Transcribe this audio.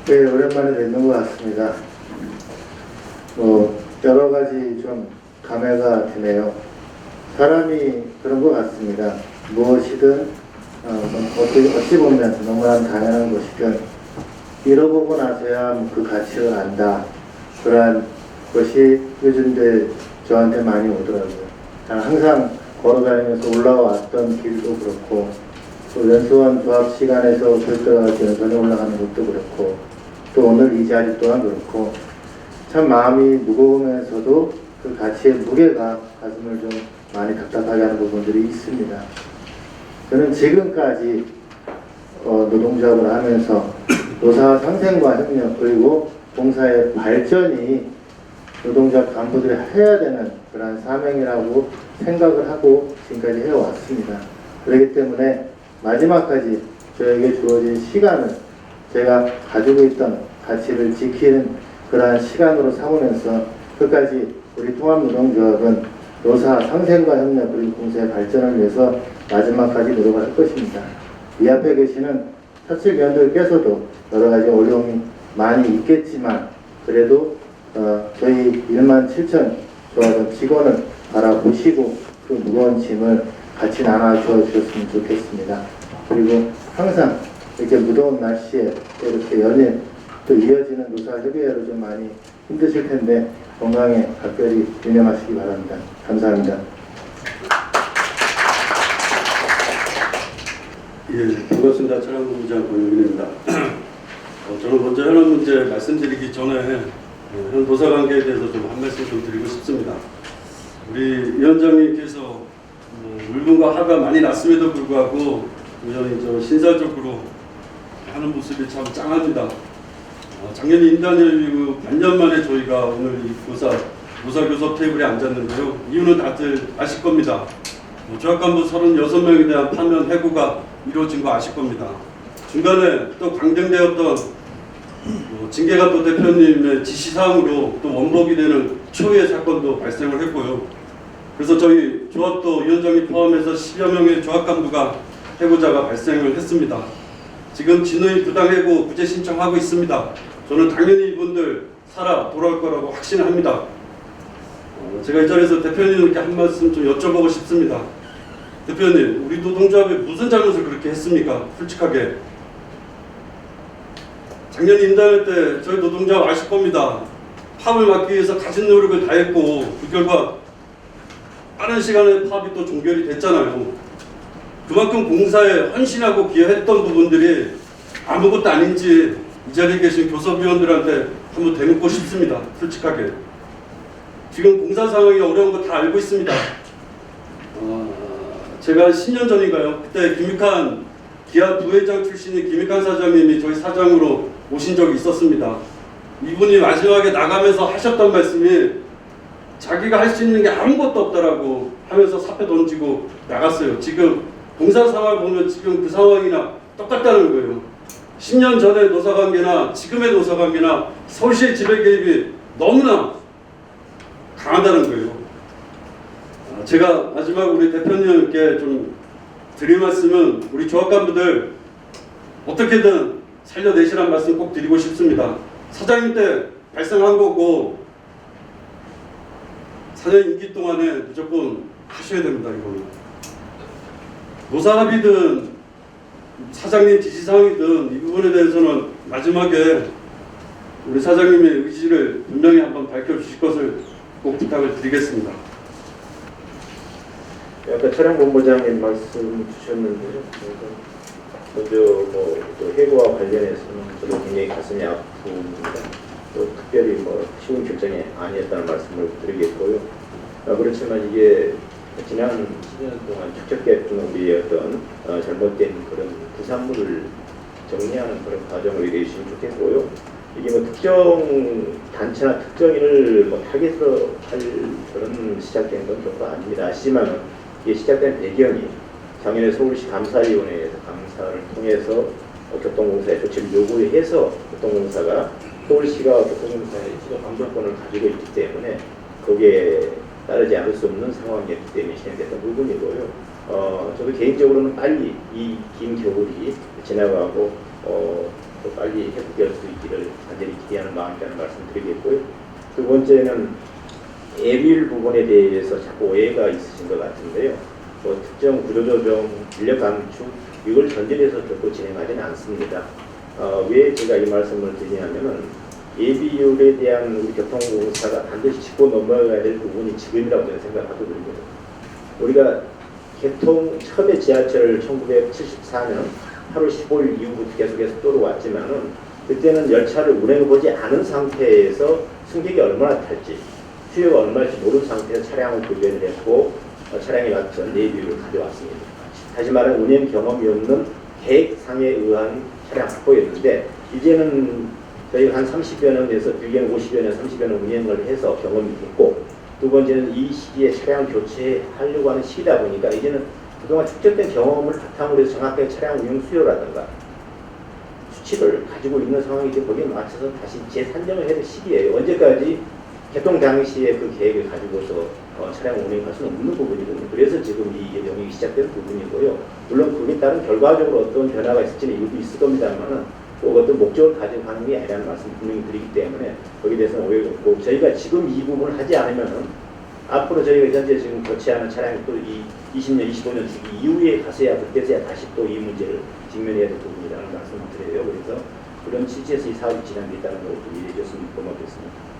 네, 오랜만에 뵙는 것 같습니다. 여러 가지 좀 감회가 드네요. 사람이 그런 것 같습니다. 무엇이든 어찌 보면 너무나 당연한 것이든 잃어보고 나서야 그 가치를 안다. 그러한 것이 요즘들 저한테 많이 오더라고요. 저는 항상 걸어다니면서 올라왔던 길도 그렇고 또 연수원 조합 시간에서 들떠가서 연수원에 올라가는 것도 그렇고 또 오늘 이 자리 또한 그렇고 참 마음이 무거우면서도 그 가치의 무게가 가슴을 좀 많이 답답하게 하는 부분들이 있습니다. 저는 지금까지 노동조합을 하면서 노사 상생과 협력 그리고 봉사의 발전이 노동조합 간부들이 해야 되는 그런 사명이라고 생각을 하고 지금까지 해왔습니다. 그렇기 때문에 마지막까지 저에게 주어진 시간을 제가 가지고 있던 가치를 지키는 그러한 시간으로 삼으면서 끝까지 우리 통합노동조합은 노사 상생과 협력 그리고 봉사의 발전을 위해서 마지막까지 노력을 할 것입니다. 이 앞에 계시는 사측위원들께서도 여러 가지 어려움이 많이 있겠지만 그래도 저희 17,000 조합원 직원을 바라보시고 그 무거운 짐을 같이 나눠주어 주셨으면 좋겠습니다. 그리고 항상 이렇게 무더운 날씨에 이렇게 연일 또 이어지는 노사협의회로 좀 많이 힘드실 텐데 건강에 각별히 유념하시기 바랍니다. 감사합니다. 예, 반갑습니다. 차량본부장 권영민입니다. 저는 먼저 현안 문제 말씀드리기 전에 현 노사관계에 대해서 좀 한 말씀 좀 드리고 싶습니다. 우리 위원장님께서 물분과 화가 많이 났음에도 불구하고 여전히 신사적으로 하는 모습이 참 짱합니다. 작년 인단을 이후 반년 만에 저희가 오늘 이 노사교섭 테이블에 앉았는데요. 이유는 다들 아실 겁니다. 조합간부 36명에 대한 파면 해고가 이루어진 거 아실 겁니다. 중간에 또 강등되었던 징계가도 대표님의 지시사항으로 또 원복이 되는 초유의 사건도 발생을 했고요. 그래서 저희 조합도 위원장님 포함해서 10여 명의 조합간부가 해고자가 발생을 했습니다. 지금 진의 부당해고 구제 신청하고 있습니다. 저는 당연히 이분들 살아 돌아올 거라고 확신합니다. 제가 이 자리에서 대표님께 한 말씀 좀 여쭤보고 싶습니다. 대표님, 우리 노동조합이 무슨 잘못을 그렇게 했습니까? 솔직하게. 작년 인단할 때 저희 노동조합 아실 겁니다. 파업을 막기 위해서 가진 노력을 다했고 그 결과 빠른 시간에 파업이 또 종결이 됐잖아요. 그만큼 공사에 헌신하고 기여했던 부분들이 아무것도 아닌지 이 자리에 계신 교섭위원들한테 한번 대묻고 싶습니다. 솔직하게. 지금 공사 상황이 어려운 거 다 알고 있습니다. 제가 10년 전인가요? 그때 김익환 기아 부회장 출신인 김익환 사장님이 저희 사장으로 오신 적이 있었습니다. 이분이 마지막에 나가면서 하셨던 말씀이 자기가 할 수 있는 게 아무것도 없다라고 하면서 사표 던지고 나갔어요. 지금 공사 상황을 보면 지금 그 상황이나 똑같다는 거예요. 10년 전의 노사관계나 지금의 노사관계나 서울시의 지배 개입이 너무나 강하다는 거예요. 제가 마지막 우리 대표님께 좀 드릴 말씀은 우리 조합간부들 어떻게든 살려내시라는 말씀 꼭 드리고 싶습니다. 사장님 때 발생한 거고 4년 임기 동안에 무조건 하셔야 됩니다. 이거는 노사합의든 사장님 지시사항이든 이 부분에 대해서는 마지막에 우리 사장님의 의지를 분명히 한번 밝혀주실 것을 꼭 부탁을 드리겠습니다. 아까 차량본부장님 말씀 주셨는데요. 먼저 또 해고와 관련해서는 저도 굉장히 가슴이 아픕니다. 또 특별히 쉬운 결정이 아니었다는 말씀을 드리겠고요. 그렇지만 이게 지난 10년 동안 축적됐던 우리의 어떤 잘못된 그런 부산물을 정리하는 그런 과정을 이루시면 좋겠고요. 이게 특정 단체나 특정인을 타겟으로 할 그런 시작된 건 결코 아닙니다. 아시지만 이게 시작된 배경이 작년에 서울시 감사위원회에서 감사를 통해서 교통공사에 조치를 요구해서 교통공사가 서울시가 교통공사의 지도 감독권을 가지고 있기 때문에 거기에 따르지 않을 수 없는 상황이었기 때문에 진행됐던 부분이고요. 저도 개인적으로는 빨리 이 긴 겨울이 지나가고 또 빨리 회복될 수 있기를 간절히 기대하는 마음이라는 말씀드리겠고요. 두 번째는 예비율 부분에 대해서 자꾸 오해가 있으신 것 같은데요. 뭐 특정 구조조정, 인력 감축 이걸 전제해서 결코 진행하지는 않습니다. 왜 제가 이 말씀을 드리냐면은 예비율에 대한 우리 교통공사가 반드시 짚고 넘어가야 될 부분이 지금이라고 저는 생각하거든요. 우리가 개통 처음에 지하철을 1974년 8월 15일 이후부터 계속해서 떨어왔지만은 그때는 열차를 운행해보지 않은 상태에서 승객이 얼마나 탈지 수요가 얼마일지 모르는 상태에서 차량을 구별을 했고 차량에 맞춘 예비율을 가져왔습니다. 다시 말하면 운행 경험이 없는 계획상에 의한 차량 확보였는데 이제는 저희가 한 30여 년에서 길게는 50여 년, 30여 년 운행을 해서 경험이 됐고 두 번째는 이 시기에 차량 교체하려고 하는 시기다 보니까 이제는 그동안 축적된 경험을 바탕으로 해서 정확하게 차량 운영 수요라든가 수치를 가지고 있는 상황이기 때문에 거기에 맞춰서 다시 재산정을 해야 될 시기예요. 언제까지 개통 당시에 그 계획을 가지고서 차량 운행할 수는 없는 부분이거든요. 그래서 지금 이 영역이 시작된 부분이고요. 물론 그에 따른 결과적으로 어떤 변화가 있을지는 이유도 있을 겁니다만은 꼭 어떤 목적을 가지고 하는 게 아니라는 말씀 분명히 드리기 때문에 거기에 대해서는 오해가 없고 저희가 지금 이 부분을 하지 않으면은 앞으로 저희가 현재 지금 교체하는 차량이 또 이 20년, 25년 주기 이후에 가서야 그때서야 다시 또 이 문제를 직면해야 될 부분이라는 말씀을 드려요. 그래서 그런 취지에서 이 사업이 진행되었다는 걸 좀 이해해 주셨으면 고맙겠습니다.